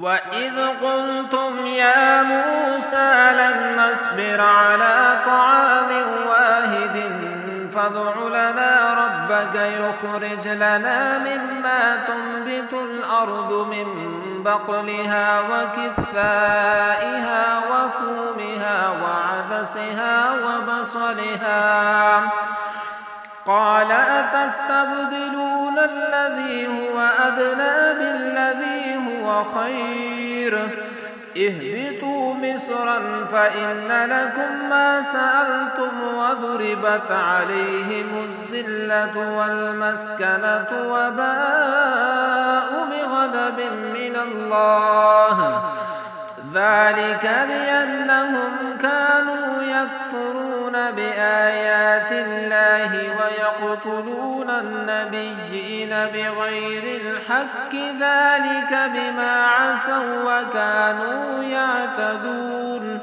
وإذ قلتم يا موسى لن نصبر على طعام واحد فادع لنا ربك يخرج لنا مما تنبت الأرض من بقلها وكثائها وفومها وعدسها وبصلها قال أتستبدلون الذي هو أدنى بالذي هو خير اهبطوا مصرا فإن لكم ما سألتم وضربت عليهم الذلة والمسكنة وباءوا بغضب من الله ذلك بأنهم كانوا يكفرون بآيات الله ويقتلون النبيين بغير الحق ذلك بما عصوا وكانوا يعتدون